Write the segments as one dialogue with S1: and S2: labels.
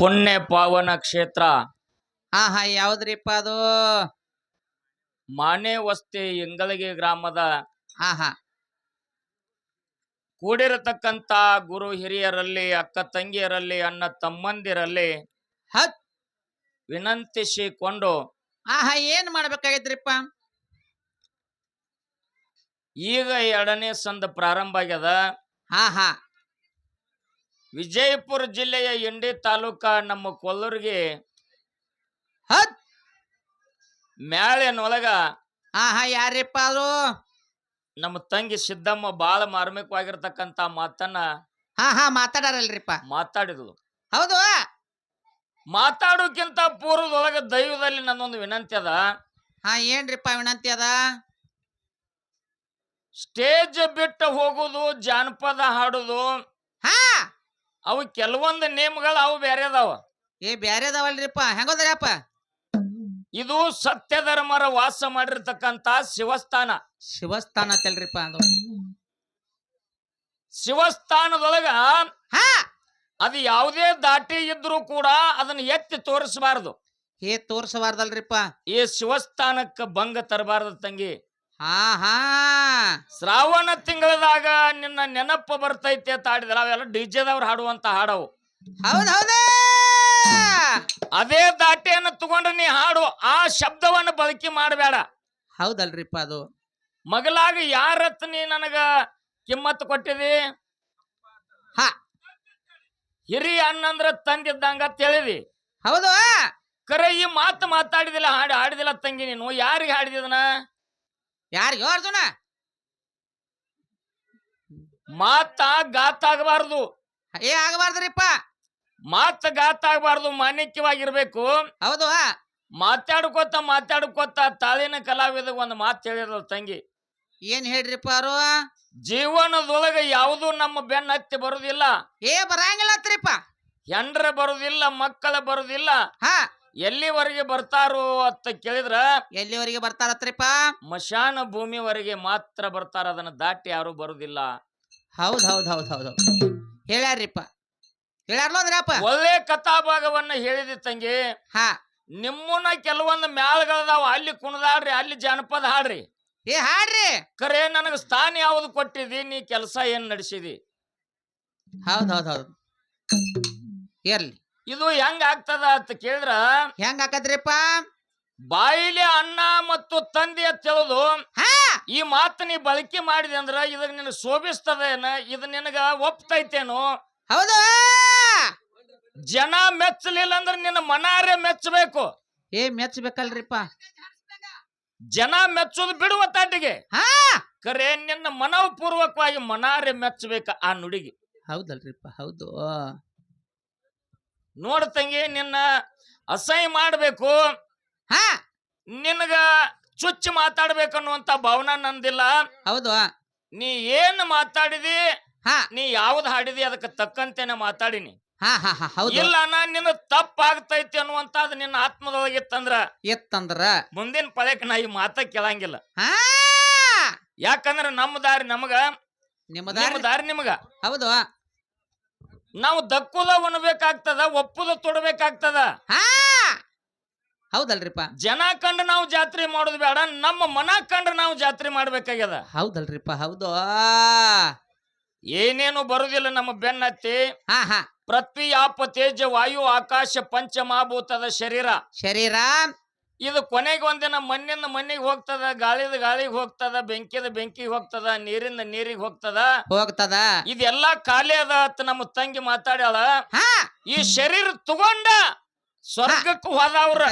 S1: ಪುಣ್ಯ ಪಾವನ ಕ್ಷೇತ್ರ
S2: ಹಾ ಹಾ ಯಾವ್ದ್ರಿಪ್ಪ ಅದು?
S1: ಮಾನೆ ವಸ್ತಿ ಇಂಗಳಗಿ ಗ್ರಾಮದ
S2: ಹಾ ಹಾ
S1: ಕೂಡಿರತಕ್ಕಂತ ಗುರು ಹಿರಿಯರಲ್ಲಿ, ಅಕ್ಕ ತಂಗಿಯರಲ್ಲಿ, ಅಣ್ಣ ತಮ್ಮಂದಿರಲ್ಲಿ
S2: ಹತ್
S1: ವಿನಂತಿಸಿಕೊಂಡು
S2: ಹಾ ಹಾ ಏನ್ ಮಾಡ್ಬೇಕಾಗೈತ್ರಿಪ್ಪ?
S1: ಈಗ 2ನೇ ಸಂದ ಪ್ರಾರಂಭ ಆಗ್ಯದ.
S2: ಹಾ ಹಾ
S1: ವಿಜಯಪುರ ಜಿಲ್ಲೆಯ ಇಂಡಿ ತಾಲೂಕ ನಮ್ಮ ಕೊಲ್ಲೂರಿಗೆ
S2: ಹತ್
S1: ಮ್ಯಾಳಿನೊಳಗ
S2: ಹಾ ಹಾ ಯಾರಿಪ್ಪ ಅದು?
S1: ನಮ್ಮ ತಂಗಿ ಸಿದ್ದಮ್ಮ ಬಾಳ ಮಾರ್ಮಿಕವಾಗಿರ್ತಕ್ಕಂತ ಮಾತನ್ನ
S2: ಹಾ ಹಾ ಮಾತಾಡಾರಲ್ರಿಪ್ಪ.
S1: ಮಾತಾಡಿದ್ಲು.
S2: ಹೌದು.
S1: ಮಾತಾಡೋಕ್ಕಿಂತ ಪೂರ್ವದೊಳಗ ದೈವದಲ್ಲಿ ನನ್ನೊಂದು ವಿನಂತಿ ಅದ.
S2: ಹಾ ಏನ್ರಿಪ್ಪ ವಿನಂತಿ ಅದ?
S1: ಸ್ಟೇಜ್ ಬಿಟ್ಟು ಹೋಗುದು, ಜಾನಪದ ಹಾಡುದು,
S2: ಹಾ
S1: ಅವು ಕೆಲವೊಂದು ನೇಮಗಳು ಅವು ಬೇರೆ ಅದಾವ.
S2: ಬ್ಯಾರೆ ಅದಾವಲ್ರಿಪ್ಪ. ಹೆಂಗೋದ್ರಪ್ಪ?
S1: ಇದು ಸತ್ಯ ಧರ್ಮರ ವಾಸ ಮಾಡಿರ್ತಕ್ಕಂತ ಶಿವಸ್ಥಾನ.
S2: ಶಿವಸ್ಥಾನ ಅಂತಲ್ರಿಪ್ಪ ಅದು.
S1: ಶಿವಸ್ಥಾನದೊಳಗ
S2: ಹಾ
S1: ಅದು ಯಾವುದೇ ದಾಟಿ ಇದ್ರೂ ಕೂಡ ಅದನ್ನ ಎತ್ತಿ ತೋರಿಸಬಾರದು.
S2: ತೋರ್ಸಬಾರ್ದಲ್ರಿಪ್ಪ.
S1: ಈ ಶಿವಸ್ಥಾನಕ್ಕೆ ಭಂಗ ತರಬಾರದು ತಂಗಿ.
S2: ಹಾ ಹಾ
S1: ಶ್ರಾವಣ ತಿಂಗಳದಾಗ ನಿನ್ನ ನೆನಪು ಬರ್ತೈತಿ ಅಂತ ಹಾಡಿದ್ರ ಅವೆಲ್ಲ ಡಿಜೆದವ್ರು ಹಾಡುವಂತ ಹಾಡವು.
S2: ಹೌದ್ ಹೌದ.
S1: ಅದೇ ದಾಟಿಯನ್ನು ತಗೊಂಡು ನೀ ಹಾಡು, ಆ ಶಬ್ದವನ್ನು ಬಳಕೆ ಮಾಡಬೇಡ.
S2: ಹೌದಲ್ರಿಪ್ಪ ಅದು.
S1: ಮಗಲಾಗ ಯಾರತ್ ನೀ ನನಗ ಕಿಮ್ಮತ್ ಕೊಟ್ಟಿದಿ?
S2: ಹಾ
S1: ಹಿರಿಯ ಅಣ್ಣಂದ್ರ ತಂದಿದ್ದಂಗ ತಿಳಿದಿ.
S2: ಹೌದು.
S1: ಕರೆ ಈ ಮಾತು ಮಾತಾಡಿದಿಲ್ಲ, ಹಾಡಿದಿಲ್ಲ ತಂಗಿ. ನೀನು ಯಾರಿಗೆ ಹಾಡಿದನ?
S2: ಯಾರಿಗೆ ಅರ್ಜುನ?
S1: ಮಾತ ಗಾತ ಆಗಬಾರ್ದು.
S2: ಆಗಬಾರ್ದ್ರಿಪ್ಪ.
S1: ಮಾತ ಗಾತ ಆಗಬಾರ್ದು, ಮಾನ್ಯವಾಗಿರ್ಬೇಕು.
S2: ಹೌದು.
S1: ಮಾತಾಡ್ಕೋತ ತಾಳಿನ ಕಲಾವಿದ ಒಂದು ಮಾತು ಹೇಳಿದ್ರು ತಂಗಿ.
S2: ಏನ್ ಹೇಳ್ರಿಪ್ಪ ಅವರು?
S1: ಜೀವನದೊಳಗ ಯಾವುದು ನಮ್ಮ ಬೆನ್ನ ಹತ್ತಿ ಬರುದಿಲ್ಲ.
S2: ಬರಂಗಿಲ್ಲತ್ರಿಪ್ಪ.
S1: ಹೆಂಡ್ರ ಬರುದಿಲ್ಲ, ಮಕ್ಕಳ ಬರುದಿಲ್ಲ.
S2: ಹಾ
S1: ಎಲ್ಲಿವರೆಗೆ ಬರ್ತಾರೋ ಅಂತ ಕೇಳಿದ್ರ
S2: ಎಲ್ಲಿವರೆಗೆ ಬರ್ತಾರತ್ರಿಪ್ಪ?
S1: ಮಶಾನ ಭೂಮಿವರೆಗೆ ಮಾತ್ರ ಬರ್ತಾರ. ಅದನ್ನ ದಾಟಿ ಯಾರು ಬರುದಿಲ್ಲ.
S2: ಹೌದ್ ಹೌದ್ ಹೌದ್ ಹೌದು ಹೇಳ್ಯಾರ್ರಿಪ್ಪ. ಹೇಳ್ಯಾರ್ಲೋದ್ರಪ್ಪ.
S1: ಒಳ್ಳೆ ಕಥಾಭಾಗವನ್ನ ಹೇಳಿದಿ ತಂಗಿ.
S2: ಹಾ
S1: ನಿಮ್ಮನ್ನ ಕೆಲವೊಂದು ಮ್ಯಾಳಗಳದಾವ, ಅಲ್ಲಿ ಕುಣದಾಡ್ರಿ, ಅಲ್ಲಿ ಜಾನಪದ ಹಾಡ್ರಿ.
S2: ಹಾಡ್ರಿ.
S1: ಕರೆ ನನಗ ಸ್ಥಾನ ಯಾವ್ದು ಕೊಟ್ಟಿದಿ? ನೀ ಕೆಲಸ ಏನ್ ನಡೆಸಿದಿ?
S2: ಹೌದ್ ಹೌದ್ ಹೌದು ಇರ್ಲಿ.
S1: ಇದು ಹೆಂಗ ಆಗ್ತದ ಅಂತ ಕೇಳಿದ್ರ
S2: ಹೆಂಗ ಆಕತ್ರಿಪ್ಪ?
S1: ಬಾಯಿಲೆ ಅನ್ನ ಮತ್ತು ತಂದೆ ಅಂತ ಹೇಳುದು.
S2: ಹಾ
S1: ಈ ಮಾತು ನೀ ಬಳಕೆ ಮಾಡಿದೆ ಅಂದ್ರ ಇದ ನಿನಗ ಶೋಭಿಸ್ತದೇನ? ಇದು ನಿನಗ ಒಪ್ತೈತೇನು?
S2: ಹೌದು.
S1: ಜನ ಮೆಚ್ಚಲಿಲ್ಲ ಅಂದ್ರೆ ನಿನ್ನ ಮನಾರೇ ಮೆಚ್ಚಬೇಕು.
S2: ಮೆಚ್ಚಬೇಕಲ್ರಿಪ್ಪ.
S1: ಜನ ಮೆಚ್ಚುದು ಬಿಡುವ ತಾಟಿಗೆ.
S2: ಹಾ
S1: ಕರೆ ನಿನ್ನ ಮನೋಪೂರ್ವಕವಾಗಿ ಮನಾರೇ ಮೆಚ್ಚಬೇಕ ಆ ನುಡಿಗೆ.
S2: ಹೌದಲ್ರಿಪ್ಪ. ಹೌದು.
S1: ನೋಡ ತಂಗಿ, ನಿನ್ನ ಅಸಹ್ಯ ಮಾಡಬೇಕು,
S2: ಹಾ
S1: ನಿನಗ ಚುಚ್ಚಿ ಮಾತಾಡ್ಬೇಕನ್ನುವಂತ ಭಾವನಾ ನಂದಿಲ್ಲ.
S2: ಹೌದು.
S1: ನೀ ಏನ್ ಮಾತಾಡಿದಿ,
S2: ಹಾ
S1: ನೀ ಯಾವ್ದು ಹಾಡಿದಿ ಅದಕ್ಕೆ ತಕ್ಕಂತೇನೆ ಮಾತಾಡಿನಿ.
S2: ಹಾ ಹಾ ಹಾ ಹೌದು.
S1: ಇಲ್ಲ ನಿನ್ನ ತಪ್ಪಾಗ್ತೈತಿ ಅನ್ನುವಂತದ್ ನಿನ್ನ ಆತ್ಮದೊಳಗಿತ್ತಂದ್ರ
S2: ಎತ್ತಂದ್ರ
S1: ಮುಂದಿನ ಪಳೆಕ್ ನಾ ಈ ಮಾತ ಕೇಳಂಗಿಲ್ಲ.
S2: ಹಾ
S1: ಯಾಕಂದ್ರ ನಮ್ಮ ದಾರಿ ನಮಗ, ನಿಮ್ಮ ದಾರಿ ನಿಮಗ.
S2: ಹೌದು.
S1: ನಾವು ದಕ್ಕುದ ಉಣ್ಬೇಕಾಗ್ತದ, ಒಪ್ಪುದ ತೊಡಬೇಕಾಗ್ತದ.
S2: ಹಾ ಹೌದಲ್ರಿಪ್ಪ.
S1: ಜನ ಕಂಡು ನಾವು ಜಾತ್ರೆ ಮಾಡೋದು ಬೇಡ, ನಮ್ಮ ಮನ ಕಂಡು ನಾವು ಜಾತ್ರೆ ಮಾಡ್ಬೇಕಾಗ್ಯದ.
S2: ಹೌದಲ್ರಿಪ್ಪ. ಹೌದು.
S1: ಏನೇನು ಬರುದಿಲ್ಲ ನಮ್ಮ ಬೆನ್ನತ್ತಿ.
S2: ಹಾ ಹಾ
S1: ಪೃಥ್ವಿ, ಆಪ, ತೇಜ, ವಾಯು, ಆಕಾಶ ಪಂಚಮಹಾಭೂತದ ಶರೀರ.
S2: ಶರೀರ
S1: ಇದು ಕೊನೆಗೆ ಒಂದಿನ ಮಣ್ಣಿಂದ ಮಣ್ಣಿಗೆ ಹೋಗ್ತದ, ಗಾಳಿದ ಗಾಳಿಗೆ ಹೋಗ್ತದ, ಬೆಂಕಿದ ಬೆಂಕಿಗೆ ಹೋಗ್ತದ, ನೀರಿಂದ ನೀರಿಗೆ ಹೋಗ್ತದ. ಇದೆಲ್ಲಾ ಖಾಲಿ ಅದ ಅಂತ ನಮ್ಮ ತಂಗಿ ಮಾತಾಡ್ಯಾಳ. ಈ ಶರೀರ ತಗೊಂಡ ಸ್ವರ್ಗಕ್ಕೂ ಹೋದವ್ರ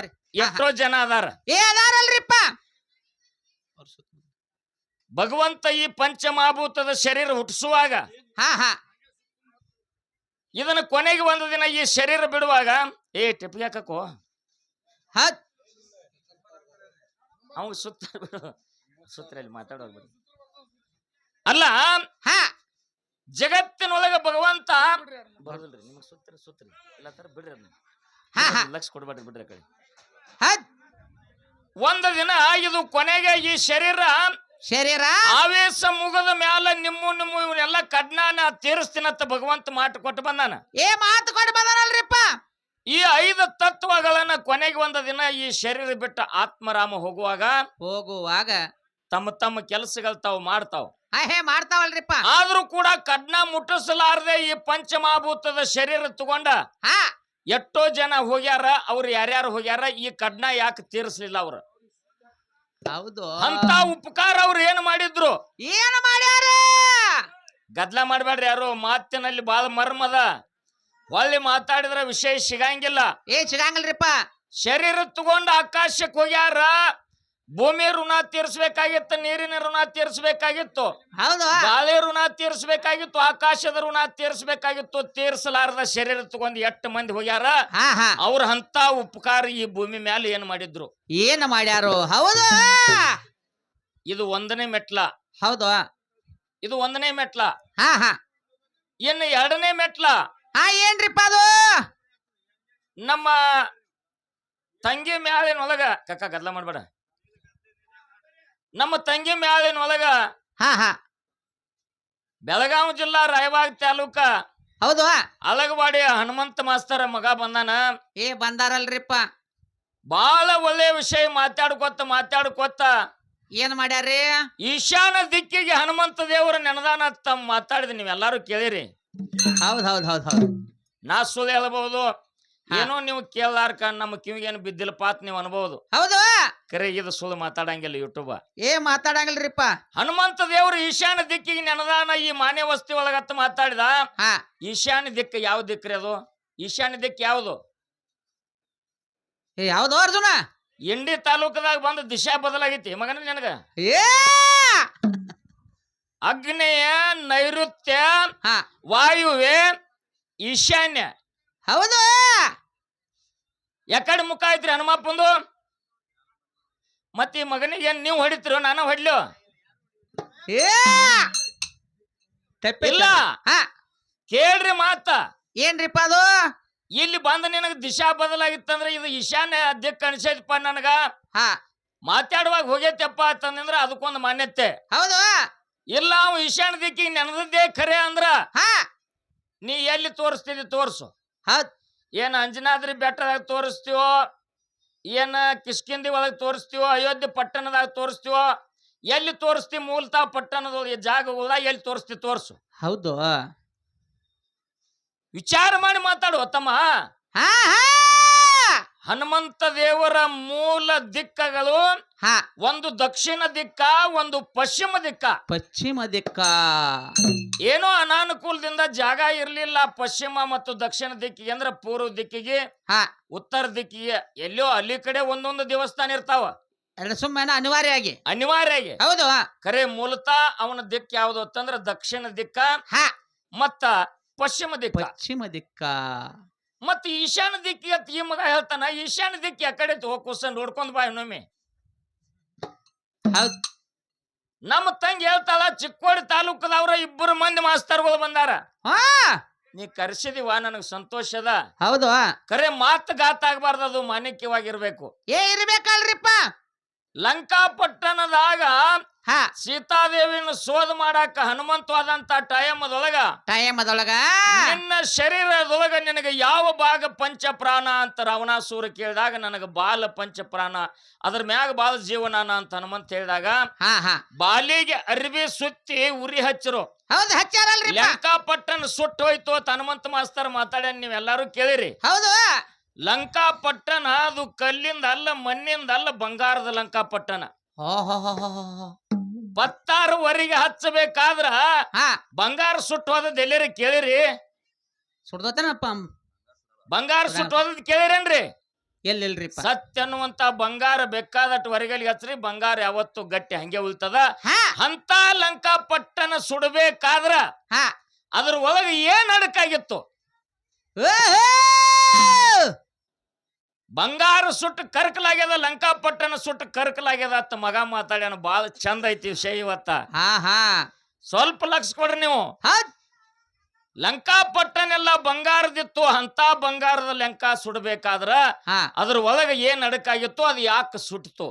S1: ಎಷ್ಟೋ ಜನ ಅದಾರ.
S2: ಅದಾರಲ್ರಿಪ್ಪ.
S1: ಭಗವಂತ ಈ ಪಂಚಮಹಾಭೂತದ ಶರೀರ ಹುಟ್ಟಿಸುವಾಗ ಇದನ್ನ ಕೊನೆಗೆ ಒಂದು ದಿನ ಈ ಶರೀರ ಬಿಡುವಾಗ ಟಿಪ್ಪಿಗೆ ಹಾಕೋ ಅವ್ ಸುತ್ತರಲ್ಲಿ ಮಾತಾಡೋಗ್ಬಿಡಿ. ಅಲ್ಲ, ಜಗತ್ತಿನೊಳಗ ಭಗವಂತ ಬರೋದಿಲ್ರಿ. ನಿಮಗ್ ಸುತ್ತರಿ ಎಲ್ಲ ತರ ಬಿಡ್ರಿ, ಲಕ್ಷ ಕೊಡ್ಬೇಡ್ರಿ, ಬಿಡ್ರಿ ಕಡೆ. ಒಂದು ದಿನ ಇದು ಕೊನೆಗೆ ಈ ಶರೀರ ಆವೇಶ ಮುಗದ ಮ್ಯಾಲ ನಿಮ್ಮ ಇವನ್ನೆಲ್ಲ ಕಡ್ನಾನ ತೀರಿಸ್ತೀನಂತ ಭಗವಂತ ಮಾತು ಕೊಟ್ಟು ಬಂದಾನ.
S2: ಮಾತು ಕೊಟ್ಟು ಬಂದಾನಲ್ರಿಪ್ಪ.
S1: ಈ 5 ತತ್ವಗಳನ್ನ ಕೊನೆಗೆ ಒಂದು ದಿನ ಈ ಶರೀರ ಬಿಟ್ಟು ಆತ್ಮರಾಮ
S2: ಹೋಗುವಾಗ
S1: ತಮ್ಮ ತಮ್ಮ ಕೆಲಸಗಳು ತಾವು ಮಾಡ್ತಾವ.
S2: ಹೇ ಮಾಡ್ತಾವಲ್ರಿಪ್ಪ.
S1: ಆದ್ರೂ ಕೂಡ ಕಡ್ನ ಮುಟ್ಟಿಸಲಾರದೆ ಈ ಪಂಚಮಹಾಭೂತದ ಶರೀರ ತಗೊಂಡ
S2: ಹಾ
S1: ಎಷ್ಟೋ ಜನ ಹೋಗ್ಯಾರ. ಅವ್ರು ಯಾರ್ಯಾರು ಹೋಗ್ಯಾರ, ಈ ಕಡ್ನ ಯಾಕೆ ತೀರಿಸ್ಲಿಲ್ಲ ಅವ್ರು?
S2: ಹೌದು.
S1: ಅಂತ ಉಪಕಾರ ಅವ್ರು ಏನ್ ಮಾಡಿದ್ರು?
S2: ಏನು ಮಾಡ್ಯಾರ?
S1: ಗದ್ಲ ಮಾಡ್ಬೇಡ್ರಿ, ಯಾರು ಮಾತಿನಲ್ಲಿ ಬಾಳ ಮರ್ಮದ. ಹೊಳ್ಳಿ ಮಾತಾಡಿದ್ರ ವಿಷಯ ಸಿಗಂಗಿಲ್ಲ.
S2: ಸಿಗಂಗಿಲ್ರಿಪ್ಪ.
S1: ಶರೀರ ತಗೊಂಡು ಆಕಾಶಕ್ಕೆ ಹೋಗ್ಯಾರ. ಭೂಮಿ ಋಣ ತೀರ್ಸ್ಬೇಕಾಗಿತ್ತು, ನೀರಿನ ಋಣ ತೀರ್ಸ್ಬೇಕಾಗಿತ್ತು,
S2: ಹೌದು.
S1: ಗಾಳಿ ಋಣ ತೀರ್ಸ್ಬೇಕಾಗಿತ್ತು, ಆಕಾಶದ ಋಣ ತೀರ್ಸ್ಬೇಕಾಗಿತ್ತು. ತೀರ್ಸಲಾರದ ಶರೀರ ತಗೊಂಡು 8 ಮಂದಿ ಹೋಗ್ಯಾರ. ಅವ್ರ ಅಂತ ಉಪಕಾರ ಈ ಭೂಮಿ ಮೇಲೆ ಏನ್ ಮಾಡಿದ್ರು?
S2: ಏನ್ ಮಾಡ್ಯಾರು? ಹೌದು.
S1: ಇದು 1ನೇ ಮೆಟ್ಲ.
S2: ಹೌದು.
S1: ಇದು 1ನೇ ಮೆಟ್ಲ. ಇನ್ನು 2ನೇ ಮೆಟ್ಲ.
S2: ಏನ್ರಿಪ್ಪ ಅದು?
S1: ನಮ್ಮ ತಂಗಿ ಮ್ಯಾಳಿನೊಳಗ ಕಕ್ಕ ಗದ್ಲ ಮಾಡ್ಬೇಡ. ನಮ್ಮ ತಂಗಿ ಮ್ಯಾಳಿನೊಳಗ ಬೆಳಗಾವಿ ಜಿಲ್ಲಾ ರಾಯಬಾಗ್ ತಾಲೂಕ
S2: ಹೌದು
S1: ಅಲಗವಾಡಿ ಹನುಮಂತ ಮಾಸ್ತರ ಮಗ ಬಂದಾನ.
S2: ಬಂದಾರಲ್ರಿಪ್ಪ.
S1: ಬಾಳ ಒಳ್ಳೆ ವಿಷಯ ಮಾತಾಡ್ಕೊತ
S2: ಏನ್ ಮಾಡ್ಯಾರಿ?
S1: ಈಶಾನ ದಿಕ್ಕಿಗೆ ಹನುಮಂತ ದೇವರ ನೆನದಾನ ತಮ್ಮ ಮಾತಾಡಿದ ನೀವೆಲ್ಲಾರು ಕೇಳಿರಿ.
S2: ಹೌದ್ ಹೌದ್ ಹೌದ್ ಹೌದು.
S1: ನಾ ಸುಳ್ಳು ಹೇಳ್ಬಹುದು, ಏನೋ ನೀವು ಕೇಳಾರ್ಕ ನಮ್ಮ ಕಿವಿಗೇನು ಬಿದ್ದಿಲ್ಲಪಾತ್ ನೀವು ಅನ್ಬಹುದು.
S2: ಹೌದು.
S1: ಕರೆ ಇದು ಸುಳ್ಳು ಮಾತಾಡಂಗಿಲ್ಲ ಯೂಟ್ಯೂಬ್.
S2: ಮಾತಾಡಂಗಿಲ್ರಿಪ್ಪ.
S1: ಹನುಮಂತ ದೇವರು ಈಶಾನ್ಯ ದಿಕ್ಕಿಗೆ ನೆನದಾನ ಈ ಮಾನ್ಯ ವಸ್ತಿ ಒಳಗತ್ತ ಮಾತಾಡಿದ. ಈಶಾನ್ಯ ದಿಕ್ಕ ಯಾವ ದಿಕ್ಕ್ರಿ ಅದು? ಈಶಾನ್ಯ ದಿಕ್ಕ ಯಾವುದು?
S2: ಯಾವ್ದು ಅರ್ಜುನ?
S1: ಇಂಡಿ ತಾಲೂಕದಾಗ ಬಂದ ದಿಶಾ ಬದಲಾಗೈತಿ ಮಗನ ನಿನಗ. ಅಗ್ನೇಯ, ನೈಋತ್ಯ, ವಾಯುವೆ, ಈಶಾನ್ಯ.
S2: ಹೌದು.
S1: ಯಾಕಡೆ ಮುಖ ಐತ್ರಿ ಹನುಮಪ್ಪಂದು? ಮತ್ತ ಈ ಮಗನಿಗೆ ಏನ್ ನೀವು ಹೊಡಿತಿರೋ ನಾನು ಹೊಡ್ಲು? ಇಲ್ಲ, ಕೇಳ್ರಿ ಮಾತ.
S2: ಏನ್ರಿಪ್ಪ ಅದು?
S1: ಇಲ್ಲಿ ಬಂದ ನಿನಗ ದಿಶಾ ಬದಲಾಗಿತ್ತಂದ್ರ ಇದು ಈಶಾನ್ಯ ದಿಕ್ಕ ಅನ್ಸೈತಪ್ಪ ನನಗ. ಮಾತಾಡುವಾಗ ಹೋಗೈತಪ್ಪ ಅಂತಂದ್ರ ಅದಕ್ಕೊಂದು ಮಾನ್ಯತೆ.
S2: ಹೌದು.
S1: ಇಲ್ಲ ಅವ್ ಈಶಾನ್ಯ ದಿಕ್ಕಿಗೆ ನೆನದದ್ದೇ ಖರೆ ಅಂದ್ರ ನೀ ಎಲ್ಲಿ ತೋರಿಸ್ತಿದಿ ತೋರ್ಸು. ಏನ್ ಅಂಜನಾದ್ರಿ ಬೆಟ್ಟದಾಗ ತೋರಿಸ್ತೀವೋ, ಏನ ಕಿಷ್ಕಿಂದಿ ಒಳಗೆ ತೋರಿಸ್ತೀವೋ, ಅಯೋಧ್ಯೆ ಪಟ್ಟಣದಾಗ ತೋರಿಸ್ತೀವೋ, ಎಲ್ಲಿ ತೋರಿಸ್ತಿ ಮೂಲತಃ ಪಟ್ಟಣದ ಜಾಗಗಳದಾಗ ಎಲ್ಲಿ ತೋರಿಸ್ತಿ ತೋರ್ಸು.
S2: ಹೌದು.
S1: ವಿಚಾರ ಮಾಡಿ ಮಾತಾಡು ತಮ್ಮ. ಹನುಮಂತ ದೇವರ ಮೂಲ ದಿಕ್ಕಗಳು ಒಂದು ದಕ್ಷಿಣ ದಿಕ್ಕ, ಒಂದು ಪಶ್ಚಿಮ ದಿಕ್ಕ.
S2: ಪಶ್ಚಿಮ ದಿಕ್ಕ
S1: ಏನೋ ಅನಾನುಕೂಲದಿಂದ ಜಾಗ ಇರ್ಲಿಲ್ಲ ಪಶ್ಚಿಮ ಮತ್ತು ದಕ್ಷಿಣ ದಿಕ್ಕಿಗೆ, ಅಂದ್ರೆ ಪೂರ್ವ ದಿಕ್ಕಿಗೆ, ಉತ್ತರ ದಿಕ್ಕಿಗೆ. ಎಲ್ಲೋ ಅಲ್ಲಿ ಕಡೆ ಒಂದೊಂದು ದೇವಸ್ಥಾನ ಇರ್ತಾವ
S2: ಸುಮ್ಮನೆ ಅನಿವಾರ್ಯ.
S1: ಹೌದು. ಖರೆ ಮೂಲತಃ ಅವನ ದಿಕ್ಕ ಯಾವ್ದು ಅಂತಂದ್ರ ದಕ್ಷಿಣ ದಿಕ್ಕ ಮತ್ತ ಪಶ್ಚಿಮ
S2: ದಿಕ್ಕ.
S1: ಮತ್ತ ಈಶಾನ್ಯ ದಿಕ್ಕಿಗೆ ಈ ಮಗ ಹೇಳ್ತಾನ. ಈಶಾನ್ಯ ದಿಕ್ಕಿ ಆ ಕಡೆ ಹೋಗ್ಕೊಂಡ್ ನೋಡ್ಕೊಂಡ್ ಬಾ ಇನ್ನೊಮ್ಮೆ. ನಮ್ಮ ತಂಗಿ ಹೇಳ್ತಾಳ, ಚಿಕ್ಕೋಡಿ ತಾಲೂಕದವ್ರ 2 ಮಂದಿ ಮಾಸ್ತರ್ಗಳು ಬಂದಾರ. ನೀ ಕರ್ಸಿದಿವ, ನನಗ್ ಸಂತೋಷದ.
S2: ಹೌದು.
S1: ಖರೆ ಮಾತು ಗಾತ ಆಗ್ಬಾರ್ದು, ಅದು ಮಾನ್ಯಕ್ಯವಾಗಿರ್ಬೇಕು.
S2: ಇರ್ಬೇಕಲ್ರಿಪ್ಪ.
S1: ಲಂಕಾಪಟ್ಟಣದಾಗ ಸೀತಾದೇವಿನ ಶೋಧ ಮಾಡಾಕ ಹನುಮಂತವಾದಂತ ಟೈಮದೊಳಗ ನಿನ್ನ ಶರೀರದೊಳಗ ನಿನಗೆ ಯಾವ ಭಾಗ ಪಂಚಪ್ರಾಣ ಅಂತ ರಾವಣಾಸುರ ಕೇಳಿದಾಗ ನನಗ ಬಾಲ ಪಂಚಪ್ರಾಣ, ಅದ್ರ ಮ್ಯಾಗ ಬಾಲ ಜೀವನಾನ ಅಂತ ಹನುಮಂತ ಹೇಳಿದಾಗ ಬಾಲಿಗೆ ಅರ್ಬಿ ಸುತ್ತಿ ಉರಿ ಹಚ್ಚರು. ಲಂಕಾಪಟ್ಟಣ ಸುಟ್ಟು ಹೋಯ್ತು ಅಂತ ಹನುಮಂತ ಮಾಸ್ತರ್ ಮಾತಾಡ್ಯಾನ, ನೀವೆಲ್ಲಾರು ಕೇಳಿರಿ.
S2: ಹೌದು.
S1: ಲಂಕಾಪಟ್ಟಣ ಅದು ಕಲ್ಲಿಂದ ಅಲ್ಲ, ಮಣ್ಣಿಂದ ಅಲ್ಲ, ಬಂಗಾರದ ಲಂಕಾಪಟ್ಟಣ. 16 ಹಚ್ಚಬೇಕಾದ್ರ ಬಂಗಾರ ಸುಟ್ಟು ಹೋದದ್ ಎಲ್ಲರಿ ಕೇಳಿರಿ?
S2: ಸುಡ್ದತನಪ್ಪ.
S1: ಬಂಗಾರ ಸುಟ್ಟು ಹೋದದ್ ಕೇಳಿರೇನ್ರಿ?
S2: ಎಲ್ಲಿಲ್ರಿ.
S1: ಸತ್ಯ ಅನ್ನುವಂತ ಬಂಗಾರ ಬೇಕಾದಟ್ಟು ಹೊರಗಲಿಗೆ ಹಚ್ಚ್ರಿ, ಬಂಗಾರ ಯಾವತ್ತು ಗಟ್ಟಿ ಹಂಗೆ ಉಳ್ತದ. ಅಂತ ಲಂಕಾಪಟ್ಟಣ ಸುಡಬೇಕಾದ್ರ ಅದ್ರ ಒಳಗೆ ಏನ್ ಅಡಕಾಗಿತ್ತು? ಬಂಗಾರ ಸುಟ್ಟು ಕರ್ಕಲಾಗ್ಯದ, ಲಂಕಾಪಟ್ಟಣ ಸುಟ್ಟು ಕರ್ಕಲಾಗ್ಯದ ಅಂತ ಮಗ ಮಾತಾಡ್ಯಾನ. ಬಾಳ ಚಂದ ಐತಿ ವಿಷಯ ಇವತ್ತ. ಸ್ವಲ್ಪ ಲಕ್ಷ ಕೊಡ್ರಿ ನೀವು. ಲಂಕಾಪಟ್ಟಣ ಎಲ್ಲ ಬಂಗಾರದಿತ್ತು. ಅಂತ ಬಂಗಾರದ ಲಂಕಾ ಸುಡಬೇಕಾದ್ರ ಅದ್ರ ಒಳಗೆ ಏನ್ ಅಡಕಾಗಿತ್ತು, ಅದು ಯಾಕೆ ಸುಟ್ಟಿತು?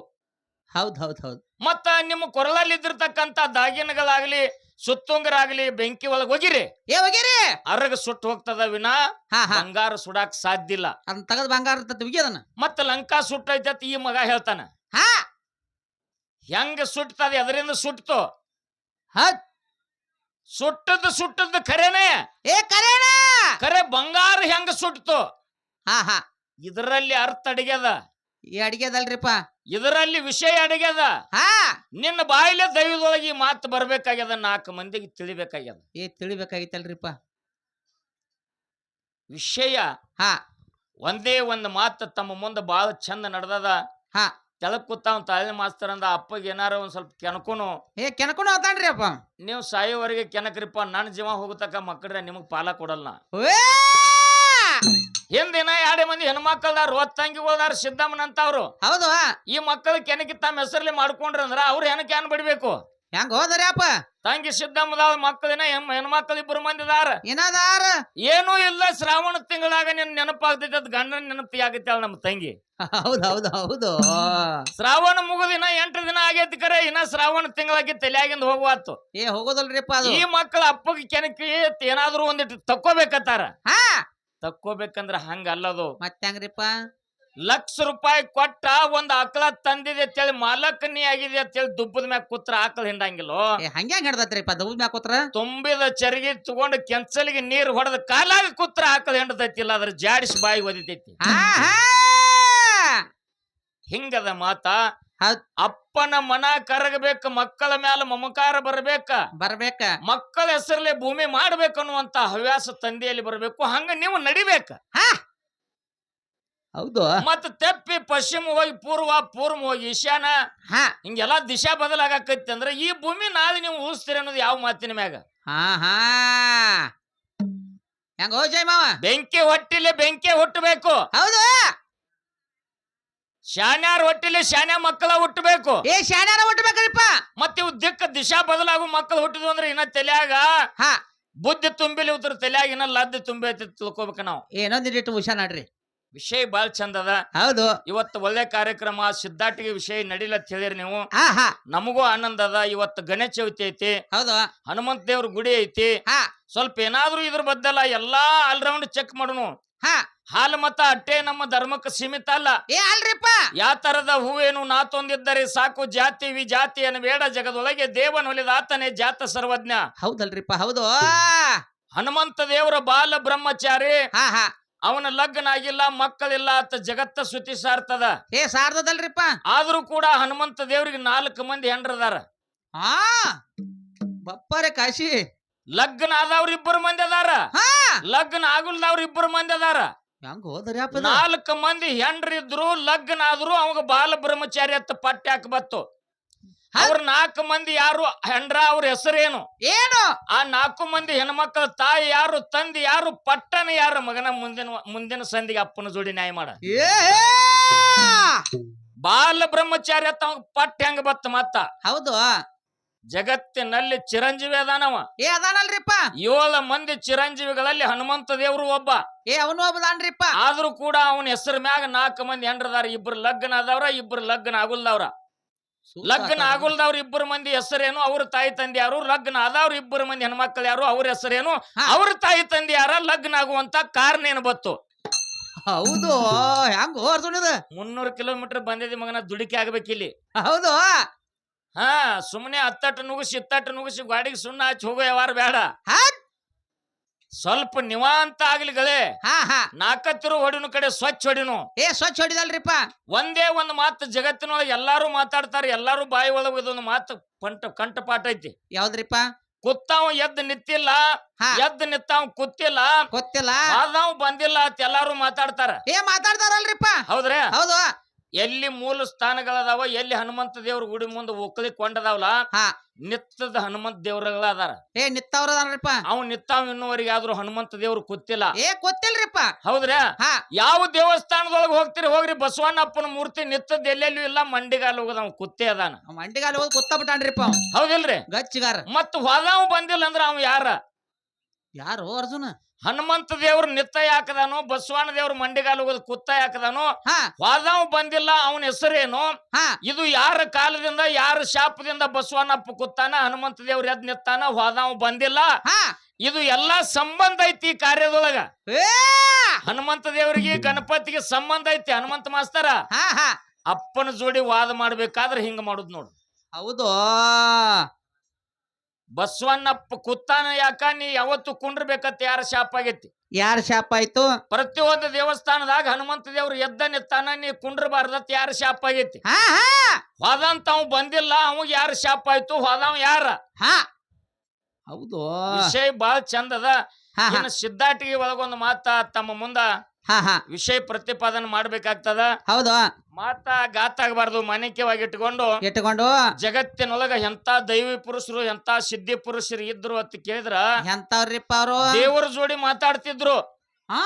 S2: ಹೌದ್ ಹೌದ್ ಹೌದ್.
S1: ಮತ್ತ ನಿಮ್ಮ ಕೊರಳಲ್ಲಿ ಇದ್ದಿರ್ತಕ್ಕಂತ ದಾಗಿನಗಳಾಗ್ಲಿ, ಸುತ್ತುಂಗರಾಗ್ಲಿ ಬೆಂಕಿ ಒಳಗ್ ಹೋಗಿರಿ
S2: ಏ ಹೋಗಿರಿ
S1: ಅರಗ ಸುಟ್ಟು ಹೋಗ್ತದ ವಿನಾ
S2: ಹಾ ಹಾ
S1: ಬಂಗಾರ ಸುಡಾಕ್ ಸಾಧ್ಯ ಇಲ್ಲ.
S2: ಅದನ್ನ ತಗದ್ ಬಂಗಾರ ಇರ್ತೈತಿ ಉಗಿಯದನ
S1: ಮತ್ತ ಲಂಕಾ ಸುಟ್ಟೈತೆ ಈ ಮಗ ಹೇಳ್ತಾನ.
S2: ಹಾ
S1: ಹೆಂಗ ಸುಟ್ಟದ ಎದರಿಂದ ಸುಟ್ಟು
S2: ಹತ್
S1: ಸುಟ್ಟದ್ದು ಖರೇನೆ
S2: ಏ ಕರೇಣ
S1: ಖರೆ ಬಂಗಾರ ಹೆಂಗ ಸುಟ್ಟು
S2: ಹಾ ಹಾ
S1: ಇದರಲ್ಲಿ ಅರ್ಥ ಅಡಿಗ್ಯದ,
S2: ಈ ಅಡಿಗೆದಲ್ರಿಪ್ಪ
S1: ಇದರಲ್ಲಿ ವಿಷಯ ಅಡಿಗ್ಯದ.
S2: ಹಾ
S1: ನಿನ್ನ ಬಾಯಿಲೆ ದೈವದೊಳಗೆ ಈ ಮಾತು ಬರ್ಬೇಕಾಗ್ಯದ, 4 ಮಂದಿಗೆ ತಿಳಿಬೇಕಾಗ್ಯದ
S2: ಏ ತಿಳಿಬೇಕಾಗಿತ್ತಲ್ರಿಪ್ಪ
S1: ವಿಷಯ.
S2: ಹಾ
S1: ಒಂದೇ ಒಂದು ಮಾತು ತಮ್ಮ ಮುಂದೆ ಬಾಳ ಚಂದ ನಡ್ದದ.
S2: ಹಾ
S1: ಕೆಳಗ್ ಕೂತಾವ್ ತಾಳಿನ ಮಾಸ್ತರ್ ಅಂದ ಅಪ್ಪಗೆ ಏನಾರ ಒಂದ್ ಸ್ವಲ್ಪ ಕೆಣಕುನು.
S2: ಏ ಕೆನಕೊಂಡು ಹೋತಾನ್ರಿ ಅಪ್ಪ
S1: ನೀವು ಸಾಯೋವರೆಗೆ ಕೆನಕ್ರಿಪ್ಪ, ನನ್ನ ಜೀವ ಹೋಗತಕ್ಕ ಮಕ್ಕಳ್ರೆ ನಿಮಗ್ ಪಾಲ ಕೊಡಲ್ಲ. ಹಿಂದಿನ 2 ಮಂದಿ ಹೆಣ್ಮಕ್ಳದಾರ, ಒತ್ತಂಗಿಗಳದಾರ ಸಿದ್ದಮ್ಮನಂತವ್ರು.
S2: ಹೌದು
S1: ಈ ಮಕ್ಕಳು ಕೆನಕಿ ತಮ್ಮ ಹೆಸರಲ್ಲಿ ಮಾಡ್ಕೊಂಡ್ರ ಅಂದ್ರ ಅವ್ರ ಹೆಣಕ್ಕೆ ಏನ್ ಬಿಡ್ಬೇಕು?
S2: ಹೆಂಗ ಹೋದ್ರಿ ಅಪ್ಪ
S1: ತಂಗಿ ಸಿದ್ದಮ್ಮದಾಳ ಮಕ್ಕಳಿನ ಹೆಣ್ಮಕ್ಳು 2 ಮಂದಿ ಅದಾರ.
S2: ಏನದಾರ
S1: ಏನೂ ಇಲ್ಲ, ಶ್ರಾವಣ ತಿಂಗಳಾಗ ನಿನ್ ನೆನಪಾಗ್ತೈತಿ, ಅದ್ ಗಂಡನ ನೆನಪಿ ಆಗೈತಿ ನಮ್ಮ ತಂಗಿ.
S2: ಹೌದು ಹೌದು ಹೌದು
S1: ಶ್ರಾವಣ ಮುಗುದಿನ 8 ದಿನ ಆಗೈತಿ, ಕರೆ ಇನ್ನ ಶ್ರಾವಣ ತಿಂಗಳಾಗಿ ತಲೆಯಾಗಿಂದ ಹೋಗುವತ್ತು.
S2: ಏ ಹೋಗೋದಲ್ರಿಪ್ಪ ಅದು.
S1: ಈ ಮಕ್ಕಳ ಅಪ್ಪಗೆ ಕೆನಕಿ ಏನಾದ್ರು ಒಂದಿಟ್ಟು ತಕ್ಕೋಬೇಕತ್ತಾರ.
S2: ಹಾ
S1: ತಕ್ಕೋಬೇಕಂದ್ರ ಹಂಗ ಅಲ್ಲದು.
S2: ಮತ್ತೆ ಹೆಂಗ್ರಿಪ್ಪ?
S1: ₹1,00,000 ಕೊಟ್ಟ ಒಂದ್ ಆಕಳ ತಂದಿದೆ ಅಂತೇಳಿ ಮಾಲಕನಿ ಆಗಿದೆ ಅಂತೇಳಿ ದುಬ್ಬದ ಮ್ಯಾಗ ಕೂತ್ರ ಆಕಳ ಹಿಂಡಂಗಿಲ್ಲೋ.
S2: ಹಂಗ್ಯಾಂಗ ಹಿಡ್ದತ್ರಿಪ್ಪ ದೌದ್ ಮ್ಯಾಗ ಕೂತ್ರ?
S1: ತುಂಬಿದ ಚರಿಗೆ ತಗೊಂಡು ಕೆಂಚಲಿಗೆ ನೀರು ಹೊಡೆದ ಕಾಲಾಗ ಕೂತ್ರ ಆಕಳ ಹಿಂಡತೈತಿಲ್ಲ, ಅದ್ರ ಜಾಡಿಸಿ ಬಾಯಿ ಒದಿತೈತಿ. ಹಿಂಗದ ಮಾತ. ಅಪ್ಪನ ಮನ ಕರಗಬೇಕ, ಮಕ್ಕಳ ಮ್ಯಾಲ ಮಮಕಾರ ಬರ್ಬೇಕ, ಮಕ್ಕಳ ಹೆಸರಲ್ಲೇ ಭೂಮಿ ಮಾಡ್ಬೇಕು ಅನ್ನುವಂತ ಹವ್ಯಾಸ ತಂದೆಯಲ್ಲಿ ಬರ್ಬೇಕು. ಹಂಗ ನೀವು ನಡಿಬೇಕ.
S2: ಹೌದು.
S1: ಮತ್ತ ತೆಪ್ಪಿ ಪಶ್ಚಿಮ ಹೋಗಿ ಪೂರ್ವ, ಪೂರ್ವ ಹೋಗಿ ಈಶಾನ, ಹಿಂಗೆಲ್ಲಾ ದಿಶಾ ಬದಲಾಗಕೈತಿ ಅಂದ್ರ ಈ ಭೂಮಿ ನಾಳೆ ನೀವು ಉಳಿಸ್ತೀರಿ ಅನ್ನೋದು ಯಾವ ಮಾತಿನ ಮ್ಯಾಗ?
S2: ಹೆಂಗ ಹೋ ಜೈ ಮಾವ?
S1: ಬೆಂಕಿ ಹೊಟ್ಟಿಲೆ ಬೆಂಕಿ ಹುಟ್ಟಬೇಕು.
S2: ಹೌದು.
S1: ಶಾನ್ಯಾರ ಹೊಟ್ಟಿಲೆ ಶಾನ್ಯ ಮಕ್ಕಳ ಹುಟ್ಟಬೇಕು.
S2: ಏ ಶಾನ್ಯಾರ ಹುಟ್ಟಬೇಕ್ರಿಪ್ಪ.
S1: ಮತ್ತ ಇವ್ ದಿಶಾ ಬದಲಾಗು ಮಕ್ಕಳು ಹುಟ್ಟಿದ್ವು ಅಂದ್ರೆ ಇನ್ನ ತಲ್ಯಾಗ ಬುದ್ಧಿ ತುಂಬಿಲಿ ಉತ್ತರ ತಲ್ಯಾಗ ಇನ್ನ ಲದ್ದಿ ತುಂಬಿ ತಿಳ್ಕೊಬೇಕ ನಾವು.
S2: ಏನೊಂದಿಟ್ಟು ಹುಷಾ ನಡ್ರಿ,
S1: ವಿಷಯ ಬಾಳ್ ಚಂದ ಅದ.
S2: ಹೌದು.
S1: ಇವತ್ತು ಒಳ್ಳೆ ಕಾರ್ಯಕ್ರಮ, ಸಿದ್ಧಾಟಿಗೆ ವಿಷಯ ನಡಿಲತ್ ಹೇಳಿರಿ ನೀವು. ನಮಗೂ ಆನಂದ ಅದ. ಇವತ್ತು ಗಣೇಶ ಚೌತಿ ಐತಿ,
S2: ಹೌದು,
S1: ಹನುಮಂತ ದೇವ್ರ ಗುಡಿ ಐತಿ. ಸ್ವಲ್ಪ ಏನಾದ್ರು ಇದ್ರ ಬದ್ದಲ್ಲ ಎಲ್ಲಾ ಆಲ್ರೌಂಡ್ ಚೆಕ್ ಮಾಡೋಣ. ಹಾಲು ಮತ ಅಟ್ಟೆ ನಮ್ಮ ಧರ್ಮಕ್ಕೆ ಸೀಮಿತ ಅಲ್ಲ.
S2: ಏ ಅಲ್ರಿಪ್ಪ,
S1: ಯಾವ ತರದ ಹೂವೇನು ನಾ ತೊಂದಿದ್ದರೆ ಸಾಕು, ಜಾತಿ ವಿಜಾತಿಯನ್ನು ಬೇಡ, ಜಗದೊಳಗೆ ದೇವನೊಲಿದ ಆತನೇ ಜಾತ ಸರ್ವಜ್ಞ.
S2: ಹೌದಲ್ರಿಪ್ಪ, ಹೌದು.
S1: ಹನುಮಂತ ದೇವರ ಬಾಲ ಬ್ರಹ್ಮಚಾರಿ, ಅವನ ಲಗ್ನ ಆಗಿಲ್ಲ, ಮಕ್ಕಳಿಲ್ಲ ಅಂತ ಜಗತ್ತ ಸುದ್ದಿ ಸಾರ್ತದ.
S2: ಏ ಸಾರ್ದಲ್ರಿಪ್ಪ.
S1: ಆದ್ರೂ ಕೂಡ ಹನುಮಂತ ದೇವ್ರಿಗೆ 4 ಮಂದಿ ಹೆಂಡ್ರದಾರ.
S2: ಬಪ್ಪರೆ ಕಾಶಿ.
S1: ಲಗ್ನ ಆದವ್ರ 2 ಮಂದಿ ಅದಾರ, ಲಗ್ನ ಆಗುಲ್ದವ್ರ 2 ಮಂದಿ ಅದಾರ.
S2: ಹೆಂಗ ಹೋದ್ರಿ?
S1: 4 ಮಂದಿ ಹೆಂಡ್ರಿದ್ರು, ಲಗ್ನ ಆದ್ರು ಅವಾಗ ಬಾಲ ಬ್ರಹ್ಮಚಾರಿ ಅಂತ ಪಟ್ಟಿ ಹಾಕಬತ್ತು. ಅವ್ರ 4 ಮಂದಿ ಯಾರು ಹೆಂಡ್ರ, ಅವ್ರ ಹೆಸರೇನು
S2: ಏನು?
S1: ಆ 4 ಮಂದಿ ಹೆಣ್ಮಕ್ಳ ತಾಯಿ ಯಾರು, ತಂದೆ ಯಾರು, ಪಟ್ಟಣ ಯಾರು, ಮಗನ ಮುಂದಿನ ಸಂಧಿಗೆ ಅಪ್ಪನ ಜೋಡಿ ನ್ಯಾಯ ಮಾಡ. ಬಾಲ ಬ್ರಹ್ಮಚಾರಿ ಅಂತ ಅವಾಗ ಪಟ್ಟ ಹೆಂಗ ಬತ್ತ ಮತ್ತ? ಹೌದು. ಜಗತ್ತಿನಲ್ಲಿ ಚಿರಂಜೀವಿ ಅದಾನವ.
S2: ಏ ಅದಾನಲ್ರಿಪ್ಪ.
S1: 7 ಮಂದಿ ಚಿರಂಜೀವಿಗಳಲ್ಲಿ ಹನುಮಂತ ದೇವ್ರು ಒಬ್ಬ.
S2: ಅವನು ಒಬ್ಬದಾನ್ರಿಪ್ಪ.
S1: ಆದ್ರೂ ಕೂಡ ಅವನ ಹೆಸರು ಮ್ಯಾಗ 4 ಮಂದಿ ಹೆಂಡ್ರದಾರ. 2 ಲಗ್ನ ಆದವ್ರ, 2 ಲಗ್ನ ಆಗುಲ್ದವ್ರ. ಲಗ್ನ ಆಗುಲ್ದವ್ರ 2 ಮಂದಿ ಹೆಸರೇನು, ಅವ್ರ ತಾಯಿ ತಂದೆ ಯಾರು, ಲಗ್ನ ಆದವ್ರ 2 ಮಂದಿ ಹೆಣ್ಮಕ್ಳು ಯಾರು, ಅವ್ರ ಹೆಸರೇನು, ಅವ್ರ ತಾಯಿ ತಂದೆ ಯಾರ, ಲಗ್ನ ಆಗುವಂತ ಕಾರಣ ಏನು ಬತ್ತು?
S2: ಹೌದು. ಹೆಂಗ
S1: 300 ಕಿಲೋಮೀಟರ್ ಬಂದಿದ್ದಿ ಮಗನ, ದುಡಿಕೆ ಆಗ್ಬೇಕಿಲ್ಲಿ.
S2: ಹೌದು.
S1: ಸುಮ್ಮನೆ ಅತ್ತಟ್ಟು ನುಗ್ಸಿ ಇತ್ತಟ್ಟು ನುಗ್ಸಿ ಗಾಡಿಗೆ ಸುಣ್ಣ ಹಚ್ಚಿ ಹೋಗೋ ಯಾವಾರ ಬೇಡ. ಸ್ವಲ್ಪ ನಿವಾಂತ ಆಗ್ಲಿಗಳೇ. 4 ಹೊಡಿನು ಕಡೆ ಸ್ವಚ್ಛ ಹೊಡಿನು.
S2: ಸ್ವಚ್ಛ ಹೊಡಿದಲ್ರಿಪ್ಪ.
S1: ಒಂದೇ ಒಂದು ಮಾತು ಜಗತ್ತಿನೊಳಗೆ ಎಲ್ಲಾರು ಮಾತಾಡ್ತಾರೆ, ಎಲ್ಲಾರು ಬಾಯಿ ಒಳಗೆ ಇದೊಂದು ಮಾತು ಕಂಠಪಾಠ ಐತಿ.
S2: ಯಾವ್ದ್ರಿಪ್ಪ?
S1: ಕುತ್ತಾವ ಎದ್ದು ನಿಂತಿಲ್ಲ, ಎದ್ದು ನಿತ್ತಾವ್ ಕೂತಿಲ್ಲ, ಆದಾವ್ ಬಂದಿಲ್ಲ ಅಂತ ಎಲ್ಲಾರು ಮಾತಾಡ್ತಾರ.
S2: ಮಾತಾಡ್ತಾರಲ್ರಿಪ್ಪ.
S1: ಹೌದ್ರಿ?
S2: ಹೌದು.
S1: ಎಲ್ಲಿ ಮೂಲ ಸ್ಥಾನಗಳದಾವ, ಎಲ್ಲಿ ಹನುಮಂತ ದೇವ್ರ ಗುಡಿ ಮುಂದೆ ಒಕ್ಕಲಿ ಕೊಂಡದಾವಲ್ಲ, ನಿತ್ತದ ಹನುಮಂತ ದೇವ್ರಗಳ ಅದಾರ.
S2: ನಿತ್ತವ್ರದಾನ್ರಿಪ್ಪ.
S1: ಅವ್ ನಿತ್ತಾವ್ ಇನ್ನುವರೆಗೆ ಆದ್ರೂ ಹನುಮಂತ ದೇವ್ರು ಕೂತಿಲ್ಲ.
S2: ಗೊತ್ತಿಲ್ರಿಪ್ಪ.
S1: ಹೌದ್ರಿ? ಯಾವ ದೇವಸ್ಥಾನದೊಳಗೆ ಹೋಗ್ತಿರಿ ಹೋಗ್ರಿ, ಬಸವಣ್ಣಪ್ಪನ ಮೂರ್ತಿ ನಿತ್ತದ ಎಲ್ಲೆಲ್ಲೂ ಇಲ್ಲ, ಮಂಡಿಗಾಲ ಹೋಗದ ಅವ್ ಕುತ್ತೇ ಅದಾನ.
S2: ಮಂಡಿಗಾಲ ಹೋಗಿ ಕುತ್ತ ಬಿಟ್ಟಾನ್ರಿಪ್ಪ.
S1: ಹೌದಿಲ್ರಿ?
S2: ಗಚ್ಚಿಗಾರ.
S1: ಮತ್ ಹೋದಾವ್ ಬಂದಿಲ್ಲ ಅಂದ್ರ ಅವ್ ಯಾರು
S2: ಅರ್ಜುನ?
S1: ಹನುಮಂತ ದೇವ್ರ ನಿತ್ತ ಯಾಕದಾನು ಬಸವಣ್ಣ ದೇವ್ರ ಮಂಡಿಗಾಲ ಹೋಗೋದು ಕುತ್ತ ಯಾಕದಾನು
S2: ಹಾ
S1: ವಾದಾವ್ ಬಂದಿಲ್ಲ ಅವನ ಹೆಸರೇನು
S2: ಹಾ
S1: ಇದು ಯಾರ ಕಾಲದಿಂದ ಯಾರ ಶಾಪದಿಂದ ಬಸವಣ್ಣಪ್ಪ ಕುತ್ತಾನ ಹನುಮಂತ ದೇವ್ರ ಎದ್ ನಿತ್ತಾನ ವಾದಾವ್ ಬಂದಿಲ್ಲ
S2: ಹಾ
S1: ಇದು ಎಲ್ಲಾ ಸಂಬಂಧ ಐತಿ ಕಾರ್ಯದೊಳಗ
S2: ಏ
S1: ಹನುಮಂತ ದೇವರಿಗೆ ಗಣಪತಿಗೆ ಸಂಬಂಧ ಐತಿ ಹನುಮಂತ ಮಾಸ್ತರ
S2: ಹಾ ಹಾ
S1: ಅಪ್ಪನ ಜೋಡಿ ವಾದ ಮಾಡ್ಬೇಕಾದ್ರೆ ಹಿಂಗ ಮಾಡುದ್ ನೋಡು
S2: ಹೌದು
S1: ಬಸವಣ್ಣಪ್ಪ ಕುತ್ತಾನ ಯಾಕ ನೀ ಯಾವತ್ತು ಕುಂಡ್ರಬೇಕಂತ ಯಾರ ಶಾಪ ಆಗೈತಿ
S2: ಯಾರ ಶಾಪ ಆಯ್ತು
S1: ಪ್ರತಿಯೊಂದು ದೇವಸ್ಥಾನದಾಗ ಹನುಮಂತ ದೇವ್ರು ಎದ್ದ ನಿತ್ತಾನ ನೀ ಕುಂಡ್ರಬಾರ್ದತ್ ಯಾರ ಶಾಪ ಆಗೈತಿ
S2: ಹಾ ಹಾ
S1: ಹೋದಂತ ಅವ್ ಬಂದಿಲ್ಲ ಅವಾಗ ಯಾರ ಶಾಪ ಆಯ್ತು ಹೋದವ್ ಯಾರ
S2: ಹಾ ಹೌದು
S1: ವಿಷಯ ಬಾಳ ಚಂದದ
S2: ಹಾ ಹಾ
S1: ಇನ್ನು ಸಿದ್ಧಾಟಿಗೆ ಒಳಗೊಂದು ಮಾತ ತಮ್ಮ ಮುಂದ
S2: ಹಾ ಹಾ
S1: ವಿಷಯ ಪ್ರತಿಪಾದನೆ ಮಾಡ್ಬೇಕಾಗ್ತದ
S2: ಹೌದು
S1: ಮಾತ ಗಾತಾಗಬಾರ್ದು ಮನೆಕೆವಾಗಿ ಇಟ್ಕೊಂಡು
S2: ಇಟ್ಟುಕೊಂಡು
S1: ಜಗತ್ತಿನೊಳಗ ಎಂತ ದೈವಿ ಪುರುಷರು ಎಂತ ಸಿದ್ಧಿ ಪುರುಷರು ಇದ್ರು ಅಂತ ಕೇಳಿದ್ರ
S2: ಎಂತವ್ರಿಪ್ಪ ಅವರು
S1: ದೇವರ ಜೋಡಿ ಮಾತಾಡ್ತಿದ್ರು
S2: ಹಾ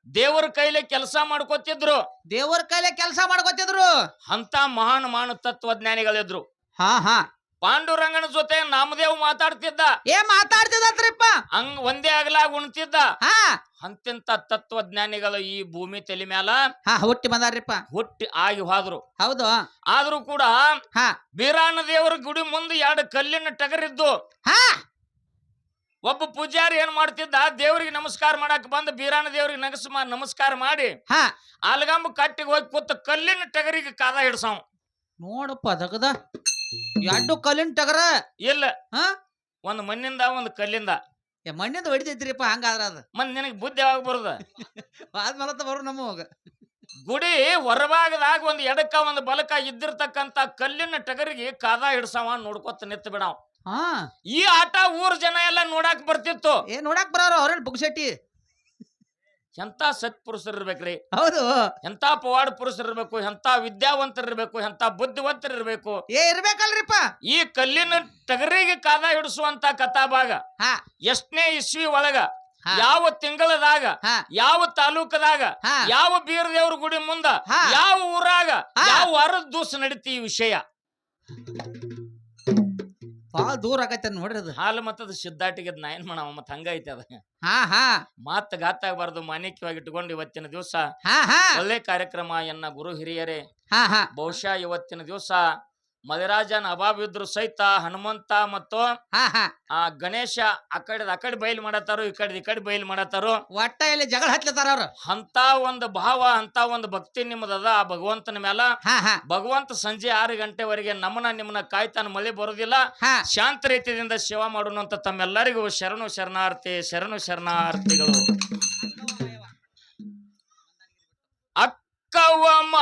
S1: ದೇವರ ಕೈಲಿ ಕೆಲಸ ಮಾಡ್ಕೊತಿದ್ರು
S2: ದೇವರ ಕೈಲೇ ಕೆಲಸ ಮಾಡ್ಕೊತಿದ್ರು
S1: ಅಂತ ಮಹಾನ್ ತತ್ವಜ್ಞಾನಿಗಳಿದ್ರು
S2: ಹಾ ಹಾ
S1: ಪಾಂಡುರಂಗನ ಜೊತೆ ನಾಮದೇವ್ ಮಾತಾಡ್ತಿದ್ದ
S2: ಏ ಮಾತಾಡ್ತಿದತ್ರಿಪ್ಪ
S1: ಹಂಗ ಒಂದೇ ಆಗ್ಲಾಗ ಉಣ್ತಿದ್ದ
S2: ಹಾ
S1: ಅಂತಿಂತ ತತ್ವಜ್ಞಾನಿಗಳು ಈ ಭೂಮಿ ತಲೆ ಮ್ಯಾಲ
S2: ಹಾ ಹುಟ್ಟಿ ಬಂದಾರ್ರಿಪ್ಪ
S1: ಹುಟ್ಟಿ ಆಗಿ ಹೋದ್ರು
S2: ಹೌದು
S1: ಆದ್ರೂ ಕೂಡ
S2: ಹಾ
S1: ಬೀರಾಣ ದೇವರ ಗುಡಿ ಮುಂದೆ ಎರಡು ಕಲ್ಲಿನ ಟಗರಿದ್ದು
S2: ಹಾ
S1: ಒಬ್ಬ ಪೂಜಾರಿ ಏನ್ ಮಾಡ್ತಿದ್ದ ದೇವ್ರಿಗೆ ನಮಸ್ಕಾರ ಮಾಡಕ್ ಬಂದ ಬೀರಾಣ ದೇವ್ರಿಗೆ ನಮಸ್ಕಾರ ಮಾಡಿ
S2: ಹಾ
S1: ಆಲ್ಗಂಬ ಕಟ್ಟಿಗೆ ಹೋಗಿ ಕೂತ ಕಲ್ಲಿನ ಟಗರಿಗೆ ಕಾದ ಹಿಡ್ಸವ್
S2: ನೋಡಪ್ಪ ಅದಕ್ಕದ ಎರಡು ಕಲ್ಲಿನ ಟಗರ
S1: ಇಲ್ಲ
S2: ಹಾ
S1: ಒಂದ್ ಮಣ್ಣಿಂದ ಒಂದ್ ಕಲ್ಲಿಂದ
S2: ಏ ಮಣ್ಣಿಂದ ಹೊಡಿತೈತ್ರಿಪ್ಪ ಹಂಗಾದ್ರ ಅದ
S1: ಮತ್ ನಿನಗ್ ಬುದ್ಧಿ ಯಾವಾಗ ಬರುದ
S2: ಆದ್ಮೇಲೆ ಬರು ನಮಗ
S1: ಗುಡಿ ಹೊರಭಾಗದಾಗ ಒಂದ್ ಎಡಕ್ಕ ಒಂದ್ ಬಲಕ ಇದ್ದಿರ್ತಕ್ಕಂತ ಕಲ್ಲಿನ ಟಗರಿಗೆ ಕಾದ ಹಿಡ್ಸವ ನೋಡ್ಕೊತ ನಿಂತ ಬಿಡಾವ್
S2: ಹಾ
S1: ಈ ಆಟ ಊರ್ ಜನ ಎಲ್ಲ ನೋಡಾಕ್ ಬರ್ತಿತ್ತು
S2: ಏ ನೋಡಾಕ್ ಬರೋರು ಅವ್ರೇನ್ ಬುಗ್ಶೆಟ್ಟಿ
S1: ಎಂತ ಸತ್ಪುರುಷರು ಇರ್ಬೇಕ್ರಿ
S2: ಹೌದು
S1: ಎಂತ ಪವಾಡ ಪುರುಷರು ಇರ್ಬೇಕು ಎಂತ ವಿದ್ಯಾವಂತರು ಇರ್ಬೇಕು ಎಂತ ಬುದ್ಧಿವಂತರು ಇರ್ಬೇಕು
S2: ಏ ಇರ್ಬೇಕಲ್ರಿಪ್ಪ
S1: ಈ ಕಲ್ಲಿನ ಟಗರಿಗೆ ಕಾದ ಹಿಡಿಸುವಂತ ಕಥಾಭಾಗ
S2: ಹಾ
S1: ಎಷ್ಟನೇ ಇಸ್ವಿ ಒಳಗ
S2: ಹಾ.
S1: ಯಾವ ತಿಂಗಳದಾಗ
S2: ಹಾ
S1: ಯಾವ ತಾಲೂಕದಾಗ
S2: ಹಾ.
S1: ಯಾವ ಬೀರ ದೇವ್ರ ಗುಡಿ ಮುಂದ
S2: ಹಾ.
S1: ಯಾವ ಊರಾಗ
S2: ಹಾ.
S1: ಯಾವ ವಾರದ ದಿವಸ ನಡೀತಿ ಈ ವಿಷಯ
S2: ಬಾಳ ದೂರ ಆಗೈತೆ ನೋಡ್ರಿ ಅದು
S1: ಹಾಲು ಮತ್ತದ ಸಿದ್ಧಾಟಿಗೆ ನಾ ಏನ್ ಮಾಡವ ಮತ್ ಹಂಗೈತಿ ಅದ
S2: ಹಾ ಹಾ
S1: ಮಾತ್ ಗಾತಾಗಬಾರ್ದು ಮಾನಿಕ್ಯವಾಗಿ ಇಟ್ಕೊಂಡು ಇವತ್ತಿನ ದಿವಸ
S2: ಹಾ ಹಾ
S1: ಒಳ್ಳೆ ಕಾರ್ಯಕ್ರಮ ಎನ್ನ ಗುರು ಹಿರಿಯರೇ
S2: ಹಾ ಹಾ
S1: ಬಹುಶಃ ಇವತ್ತಿನ ದಿವಸ ಮಲಿರಾಜನ ಅಭಾವ ಇದ್ರು ಸಹಿತ ಹನುಮಂತ ಮತ್ತು
S2: ಹಾ ಹಾ
S1: ಆ ಗಣೇಶ ಅಕಡೆ ಬಯಲು ಮಾಡತ್ತಾರು ಈ ಕಡೆ ಬಯಲು ಮಾಡತ್ತಾರು
S2: ಒಟ್ಟ ಇಲ್ಲಿ ಜಗಳ ಹತ್ಲತಾರ ಅವ್ರು
S1: ಅಂತ ಒಂದು ಭಾವ ಅಂತ ಒಂದು ಭಕ್ತಿ ನಿಮ್ಮದದ ಆ ಭಗವಂತನ ಮೇಲ
S2: ಹಾ ಹಾ
S1: ಭಗವಂತ ಸಂಜೆ 6 ಗಂಟೆವರೆಗೆ ನಿಮ್ಮನ್ನ ಕಾಯ್ತಾನ ಮಳೆ ಬರೋದಿಲ್ಲ
S2: ಹಾ
S1: ಶಾಂತ ರೀತಿಯಿಂದ ಸೇವಾ ಮಾಡೋಣ ಅಂತ ತಮ್ಮೆಲ್ಲರಿಗೂ ಶರಣು ಶರಣಾರ್ಥಿಗಳು ಅಕ್ಕವ